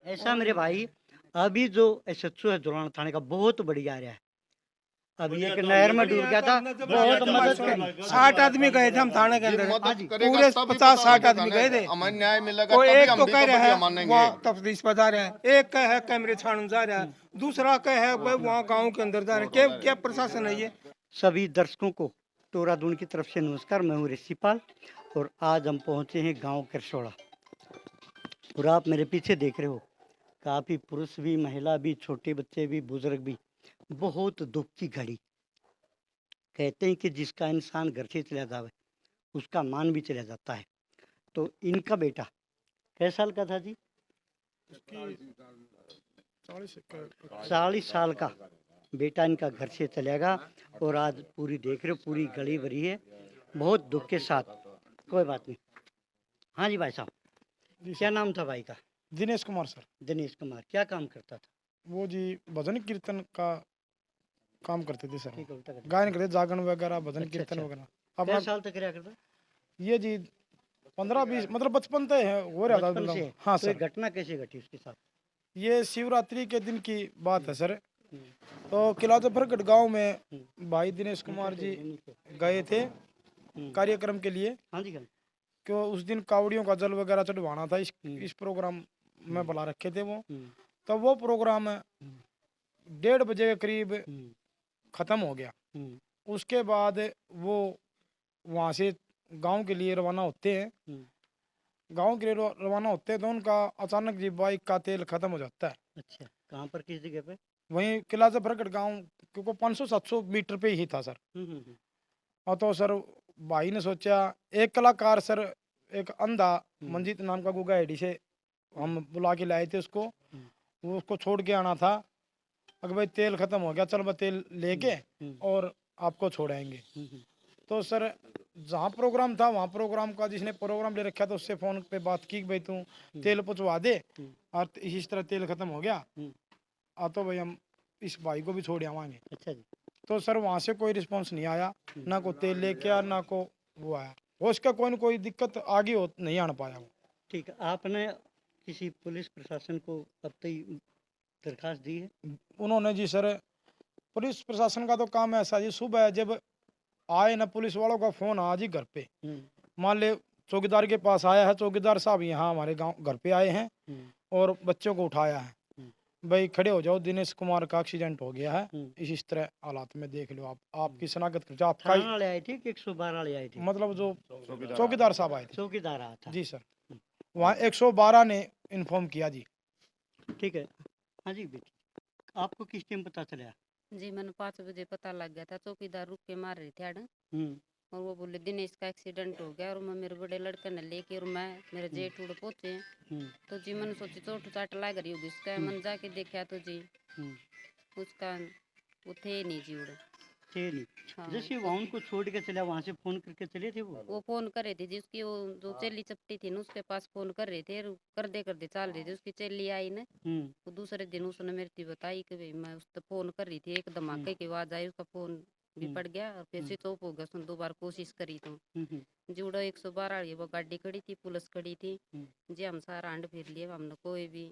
ऐसा मेरे भाई, अभी जो एसएचओ है जुलाना थाने का बहुत बढ़िया आ रहा है। अभी एक नहर में डूब गया था, बहुत मदद करी। 60 आदमी गए थे हम थाने के अंदर, हाँ जी। पूरे 50-60 आदमी गए थे। हमें न्याय मिलेगा कोई तभी एक हम तो भी कह तो रहा बढ़िया है मानेंगे। वहाँ तफ्तीश पर जा रहा है, एक का है कैमरे छान जा रहा है, दूसरा का है भाई वहाँ गाँव के अंदर जा रहा है। क्या क्या प्रशासन है ये? सभी दर्शकों को टोरादून की तरफ से नमस्कार। मैं हूँ ऋषिपाल और आज हम पहुँचे हैं गांव करसोड़ा। और आप मेरे पीछे देख रहे हो, काफ़ी पुरुष भी, महिला भी, छोटे बच्चे भी, बुजुर्ग भी। बहुत दुख की घड़ी। कहते हैं कि जिसका इंसान घर से चला जावे उसका मान भी चला जाता है। तो इनका बेटा कै साल का था जी? 40 साल का बेटा इनका घर से चलेगा। और आज पूरी देख रहे हो, पूरी गली भरी है बहुत दुख के साथ। कोई बात नहीं। हाँ जी भाई साहब, क्या नाम था भाई का? दिनेश कुमार सर। दिनेश कुमार। क्या काम करता था? वो जी भजन कीर्तन का काम करते थे सर, ठीक है, उल्टा कर। गायन करते, जागरण वगैरह, भजन अच्छा, कीर्तन अच्छा। वगैरह। कै अपना साल तक रहा करता? ये जी 15-20 मतलब बचपन से है हो रहा था बचपन से? मतलब। हाँ तो ये सर, घटना कैसे घटी उसके साथ? ये शिवरात्रि के दिन की बात है सर। हम्म, तो किला जफरगढ़ गांव में हम्म। भाई दिनेश कुमार जी गए थे कार्यक्रम के लिए, हाँ जी, हाँ। क्यों उस दिन कावड़ियों का जल वगैरह चढ़वाना था। इस प्रोग्राम में बुला रखे थे वो। हम्म, तो वो प्रोग्राम 1:30 बजे के करीब हम्म, खत्म हो गया। हम्म, उसके बाद वो वहाँ से गांव के लिए रवाना होते हैं। हम्म। गांव के लिए रवाना होते हैं तो उनका अचानक जी बाइक का तेल खत्म हो जाता है। अच्छा, कहाँ पर, किस जगह पे? वहीं किला जफरगढ़ गांव क्योंकि 500-700 मीटर पे ही था सर। और तो सर भाई ने सोचा, एक कलाकार सर, एक अंधा मंजीत नाम का गुगा एडी से हम बुला के लाए थे उसको। वो उसको छोड़ के आना था। अगर भाई तेल खत्म हो गया, चल मैं तेल लेके और आपको छोड़ाएंगे। तो सर जहाँ प्रोग्राम था वहाँ प्रोग्राम का जिसने प्रोग्राम ले रखा था उससे फोन पे बात की भाई तू तेल पहुँचवा दे, और इस तरह तेल खत्म हो गया तो भाई हम इस भाई को भी छोड़ आवाएंगे। अच्छा जी। तो सर वहाँ से कोई रिस्पांस नहीं आया, ना को तेल लेके आया, ना को वो आया। वो उसका कोई न कोई दिक्कत आगे हो नहीं आना पाया वो। ठीक है, आपने किसी पुलिस प्रशासन को अब तक दरखास्त दी है? उन्होंने जी सर, पुलिस प्रशासन का तो काम है ऐसा जी, सुबह जब आए ना पुलिस वालों का फोन आज ही घर पे, मान ले चौकीदार के पास आया है, चौकीदार साहब यहाँ हमारे गांव घर पे आए हैं और बच्चों को उठाया है, भाई खड़े हो जाओ, दिनेश कुमार का एक्सीडेंट हो गया है। इस तरह हालात में देख लो आप, आपकी शनाख्त कर जाओ आपका थाना वाले आए थे कि 112 वाले आए थे? मतलब जो चौकीदार साहब आए थे। चौकीदार आया था जी सर, वहाँ 112 ने इन्फॉर्म किया जी। ठीक है। हाँ जी बेटी, आपको किस टाइम पता चला? जी मैंने 5 बजे पता लग गया था, चौकीदार रुक के मार रहे थे आड़, हम्म, और वो बोले दिनेश का एक्सीडेंट हो गया, और मैं मेरे बड़े लड़के ने लेके और मैं मेरे जेठ उड़ पहुंचे। तो जी मैंने सोची चोट चाट लग रही होगी उसका, मैंने जाके देखा तो जी उसका वो थे नहीं जी उड़। थे नहीं? हाँ। जैसे वहाँ उनको छोड़ के चला, वहाँ से फोन करके चले थे वो? फोन कर रहे थे जी, उसकी वो जो चेली चपटी थी ना उसके पास फोन कर रहे थे, और कर दे चाल रहे थे। उसकी चेली आई ना, वो दूसरे दिन उसने मेरे को बताई कि भाई मैं उससे फोन कर रही थी, एक धमाके की आवाज आई, उसका फोन भी पड़ गया और फिर स्विच ऑफ हो गया। उसने 2 बार कोशिश करी तो जुड़ो 112 वो गाड़ी खड़ी थी, पुलिस खड़ी थी जी। हम सारा आंड फिर लिए, हमने कोई भी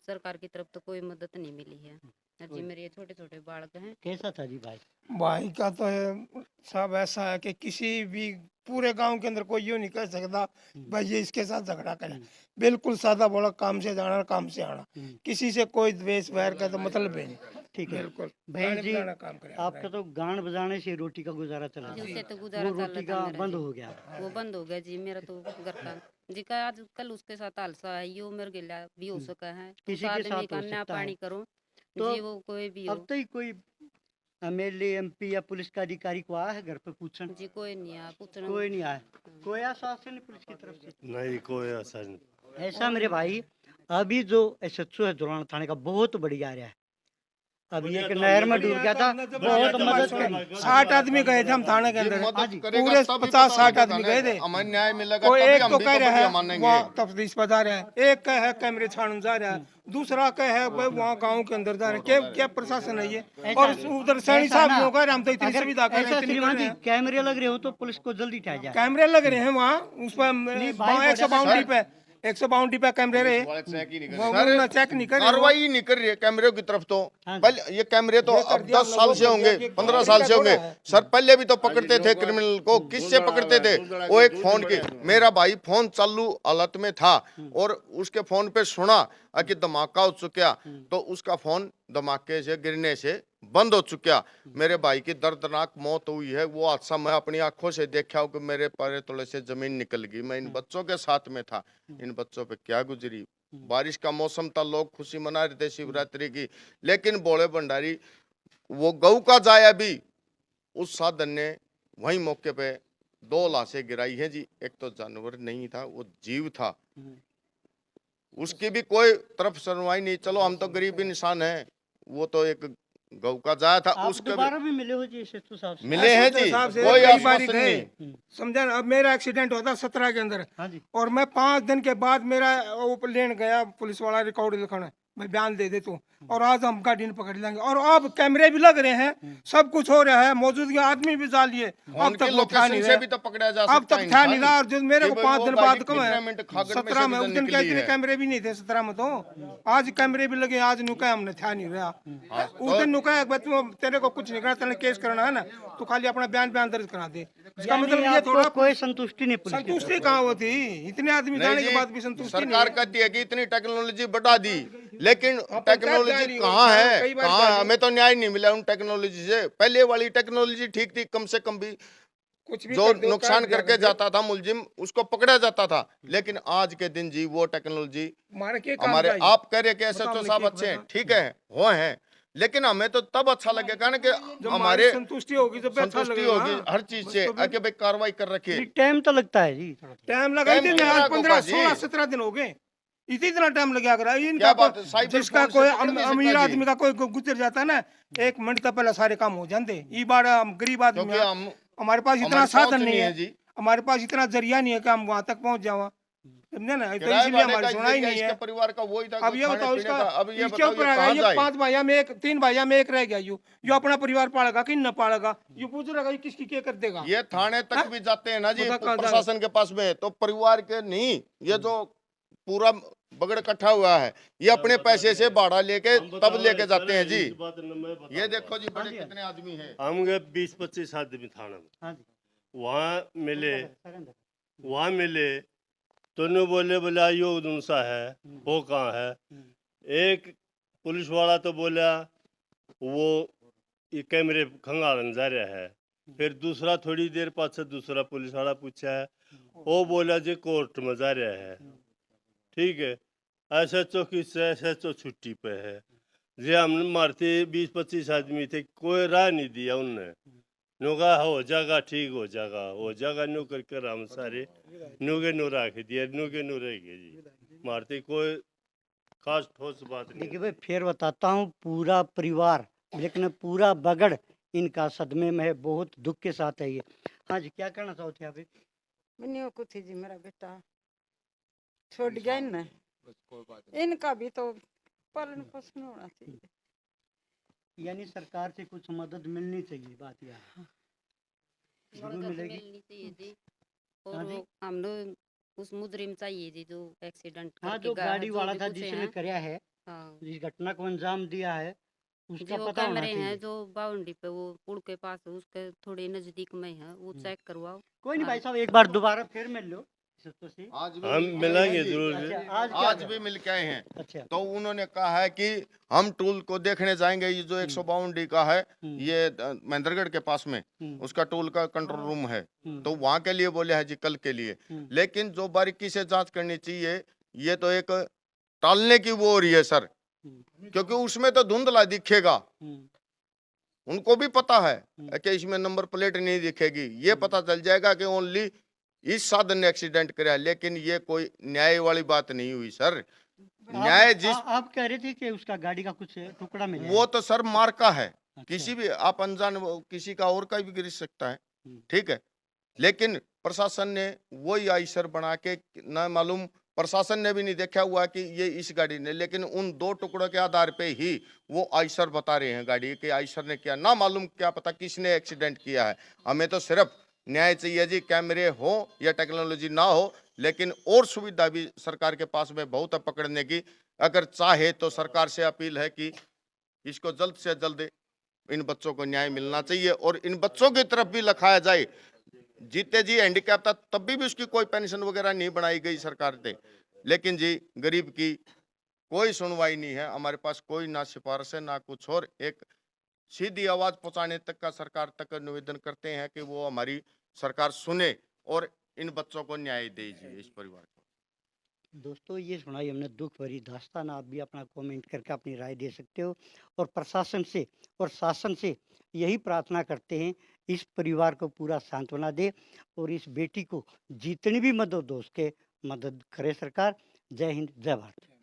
सरकार की तरफ तो कोई मदद नहीं मिली है जी। मेरे ये छोटे छोटे बालक हैं। कैसा था जी भाई? भाई का तो है सब ऐसा है कि किसी भी पूरे गांव के अंदर कोई यूँ नहीं कह सकता भाई ये इसके साथ झगड़ा करे। बिल्कुल सादा बोला, काम से जाना काम से आना, किसी से कोई द्वेष वैर का तो मतलब है नहीं। ठीक है बिल्कुल बहन जी, काम करे। आपका तो गान बजाने से रोटी का गुजारा चला जी था। उससे तो गुजारा वो चल रोटी रहा का था मेरा बंद जी। हो गया। वो बंद हो गया जी मेरा तो घर का जी का। आज कल उसके साथ हादसा है, यो मेरे गिला भी हो सका है। तो किसी के आदमी साथ का हो अन्याय सकता पानी है। करो तो जी, वो कोई भी हो अब तक कोई एमएलए, एमपी या पुलिस का अधिकारी को आया है घर पे पूछने? जी, कोई नहीं आया पूछना। कोई नहीं आया। कोई आश्वासन नहीं पुलिस की तरफ से? नहीं कोई ऐसा नहीं। ऐसा मेरे भाई, अभी जो एसएचओ है जुलाना थाने का बहुत बढ़िया आ रहा है। अभी एक नहर में डूब गया था, बहुत मदद करी। 60 आदमी गए थे हम थाने के अंदर, मदद करेगा पूरे तभी 50-60 आदमी गए थे। हमें न्याय मिलेगा कोई तभी एक हम तो भी कह तो रहा बढ़िया है मानेंगे। वहाँ तफ्तीश पर जा रहा है, एक का है कैमरे छान जा रहा है, दूसरा का है भाई वहाँ गाँव के अंदर जा रहे हैं। क्या क्या प्रशासन है ये? और उधर सैनी साहब लोग कह रहे हम तो इतनी सुविधा कर रहे हैं, इतनी कर रहे हैं। कैमरे लग रहे हो तो पुलिस को जल्दी उठाया जाए। कैमरे लग रहे हैं वहाँ उस पर 100 बाउंड्री पे, 152 पे कैमरे रहे वाले चेक ही नहीं कर वो रहे। उन्होंने चेक नहीं करे कार्रवाई ही नहीं कर रही है कैमरे की तरफ तो। हाँ। पहले ये कैमरे तो ये कर अब दिया 10 हम साल लोगों से को, होंगे, ये 15 कैमरे साल का से होंगे थोड़ा है। सर। पहले भी तो पकड़ते थे क्रिमिनल को, किससे पकड़ते थे? वो एक फोन के, मेरा भाई फोन चालू हालत में था और उसके फोन पे सुना कि धमाका हो चुका, तो उसका फोन धमाके से गिरने से बंद हो चुका। मेरे भाई की दर्दनाक मौत हुई है, वो हादसा मैं अपनी आंखों से देखा हूं कि मेरे पैर तले से जमीन निकल गई। मैं इन बच्चों के साथ में था, इन बच्चों पे क्या गुजरी। बारिश का मौसम था, लोग खुशी मना रहे थे शिवरात्रि की, लेकिन भोले भंडारी वो गऊ का जाया भी उस साधन ने वही मौके पे 2 लाशें गिराई है जी। एक तो जानवर नहीं था, वो जीव था, उसकी भी कोई तरफ सुनवाई नहीं। चलो हम तो गरीब इंसान हैं, वो तो एक गऊ का जाया था, आप उसके दोबारा भी मिले हो जी एसएचओ साहब से? मिले हैं एसएचओ जी, साहब से कोई कई बारी आश्वासन गए। नहीं। समझा ना, अब मेरा एक्सीडेंट होता 17 के अंदर हाँ जी। और मैं 5 दिन के बाद मेरा वो लेन गया पुलिस वाला रिकॉर्ड लिखने, मैं बयान दे दे तू, और आज हम गाड़ी नहीं पकड़ लेंगे। और अब कैमरे भी लग रहे हैं, सब कुछ हो रहा है, मौजूदगी आदमी भी जा लिए, फोन अब की तक वो था लोकेशन नहीं से रहा। भी तो पकड़ा जा अब सकता तक है था नहीं इंसान। रहा। और जो मेरे कि को भाई 5 वो दिन गाड़ी बाद कम कितने है मिनट खागर में 17 से में, उस गुजर दिन क्या निकली इतने है। कैमरे भी नहीं थे 17 में, तो आज कैमरे भी लगे, आज नुका हमने था नहीं रहा। उस दिन नुका तेरे को कुछ नहीं करना, तेने केस करना है ना, तो खाली अपना बयान दर्ज करा दे। इसका यानी मतलब ये आपको थोड़ा कोई संतुष्टि नहीं पुलिस की तरफ संतुष्टि कहाँ होती, इतने आदमी नहीं जाने जी, के बाद भी संतुष्टि नहीं सरकार है। कहती है कि इतनी टेक्नोलॉजी बढ़ा दी, लेकिन पंचायत जा टेक्नोलॉजी रही कहाँ है, है, कई बार कहाँ जा है? रही। हमें तो न्याय नहीं मिला उन टेक्नोलॉजी से। पहले वाली टेक्नोलॉजी ठीक थी, कम से कम भी कुछ भी जो कर दो, नुकसान कर दिया करके कर दे। जाता था मुलजिम, उसको पकड़ा जाता था। लेकिन आज के दिन जी वो टेक्नोलॉजी मारे के काम हमारे, का ही। आप कह रहे कि बताओ एसएचओ मैं साहब क्या अच्छे हैं, बताऊं? ठीक है, वो हैं, लेकिन हमें तो तब अच्छा लगेगा ना कि जब हमारे संतुष्टि होगी जब अच्छा संतुष्टि लगेगा। होगी हर चीज से, कि भाई कार्रवाई कर रखी है। जी, टाइम तो लगता है जी थोड़ा थोड़ा। टाइम लगा टाइम ही कितना आज को 15 बाजी? 16 17 दिन हो गए, इतना टाइम लग गया। क्या इनका बात है, साइबर जिसका फोन से कोई पकड़ नहीं सकता अमीर जी। आदमी का कोई गुजर जाता है ना, 1 मिनट तो पहले सारे काम हो जाते। ये बार हम गरीब आदमी क्योंकि हैं, हम हमारे पास इतना हमारी साधन पहुंच नहीं है जी। हमारे पास इतना जरिया नहीं है कि हम वहां तक पहुंच जावा, समझे ना, तो किराए इसलिए वाले हमारी का सुनाई जरिया नहीं है। इसके परिवार का वही था, अब ये खाने बताओ पीने इसका का। अब ये इसके बताओ ऊपर ये आएगा, कहाँ ये जाए? 5 भाइयों में 3 भाइयों में एक रह गया, यो अपना परिवार पालेगा कि न पालेगा, ये पूछ रहेगा ये किसकी क्या कर देगा। ये थाने तक भी जाते हैं ना जी, बता कहाँ प्रशासन के पास में, तो परिवार के नहीं, ये जो पूरा बगड़ इकट्ठा हुआ है, ये अपने पैसे से भाड़ा लेके तब लेके जाते हैं जी। ये देखो जी, बड़े कितने आदमी हैं। हम गए 20-25 आदमी थाना में, हाँ जी। वहाँ मिले तो ने बोले आइयो उनसा है, वो कहाँ है। एक पुलिस वाला तो बोला वो ये कैमरे खंगालन जा रहा है। फिर दूसरा थोड़ी देर पास दूसरा पुलिस वाला पूछा है, वो बोला जी कोर्ट में जा रहा है। ठीक है, एसएचओ किस एसएचओ छुट्टी पे है जी। हमने मारते 20-25 आदमी थे, कोई राह नहीं दिया उनने। नुका हो जाएगा, ठीक हो जाएगा नु कर हम सारे नुके नु रख दिया, नुके नु रह गए जी। मारते कोई खास ठोस बात नहीं। देखिए भाई, फिर बताता हूँ, पूरा परिवार, लेकिन पूरा बगड़ इनका सदमे में है, बहुत दुख के साथ है ये। हाँ जी, क्या कहना चाहते हैं आप? मैंने कुछ जी, मेरा बेटा छोड़ गया ना, इनका भी तो पालन पोषण होना चाहिए। यानी सरकार से कुछ मदद मिलनी चाहिए, बात यह है। जरूर मदद मिलेगी। मिलनी चाहिए जी। हाँ और जी। वो हमने उस मुजरिम चाहिए जी जो एक्सीडेंट हाँ, करके जो गया है, गाड़ी जो वाला भी था कुछ जिसने है। कराया है, हाँ जिस घटना को अंजाम दिया है, जी, उसका वो पता होना कैमरे हैं चाहिए। जो बाउंड्री पे वो पुल के पास है, उसके थोड़े नजदीक में है, वो चेक करवाओ। कोई नहीं हाँ। भाई साहब, एक बार दोबारा फिर मिल लो तो सही। आज भी हम मिल के मिलेंगे आए हैं जी। जरूर। अच्छा, आज क्या आज है? भी मिल के आए हैं। अच्छा। तो उन्होंने कहा है कि हम टूल को देखने जाएंगे, ये जो 152D का है, ये महेंद्रगढ़ के पास में उसका टूल का कंट्रोल रूम है, तो वहां के लिए बोले हैं जी, कल के लिए। लेकिन जो बारीकी से जांच करनी चाहिए, ये तो एक टालने की वो हो रही है सर, क्योंकि उसमें तो धुंधला दिखेगा। उनको भी पता है कि इसमें नंबर प्लेट नहीं दिखेगी, ये पता चल जाएगा कि ओनली इस साधन ने एक्सीडेंट कराया। लेकिन ये कोई न्याय वाली बात नहीं हुई सर। न्याय जिस आप कह रहे थे कि उसका गाड़ी का कुछ टुकड़ा मिला वो तो सर मार्का है, अच्छा। किसी भी आप अनजान किसी का और का भी गिर सकता है, ठीक है। लेकिन प्रशासन ने वही आइसर बना के, ना मालूम प्रशासन ने भी नहीं देखा हुआ कि ये इस गाड़ी ने, लेकिन उन 2 टुकड़ों के आधार पे ही वो आइसर बता रहे हैं गाड़ी कि आइसर ने किया, ना मालूम क्या पता किसने एक्सीडेंट किया है। हमें तो सिर्फ न्याय चाहिए जी, कैमरे हो या टेक्नोलॉजी ना हो, लेकिन और सुविधा भी सरकार के पास में बहुत है पकड़ने की। अगर चाहे तो सरकार से अपील है कि इसको जल्द से जल्द इन बच्चों को न्याय मिलना चाहिए और इन बच्चों की तरफ भी लखाया जाए। जीते जी हैंडीकैप था तब भी उसकी कोई पेंशन वगैरह नहीं बनाई गई सरकार ने, लेकिन जी गरीब की कोई सुनवाई नहीं है। हमारे पास कोई ना सिफारिश है ना कुछ और। एक सीधी आवाज पहुंचाने तक का सरकार तक निवेदन करते हैं कि वो हमारी सरकार सुने और इन बच्चों को न्याय दे जी, इस परिवार को। दोस्तों, ये सुनाई हमने दुख भरी दास्तान। आप भी अपना कमेंट करके अपनी राय दे सकते हो और प्रशासन से और शासन से यही प्रार्थना करते हैं, इस परिवार को पूरा सांत्वना दे और इस बेटी को जितनी भी मदद हो उसके मदद करे सरकार। जय हिंद, जय भारत।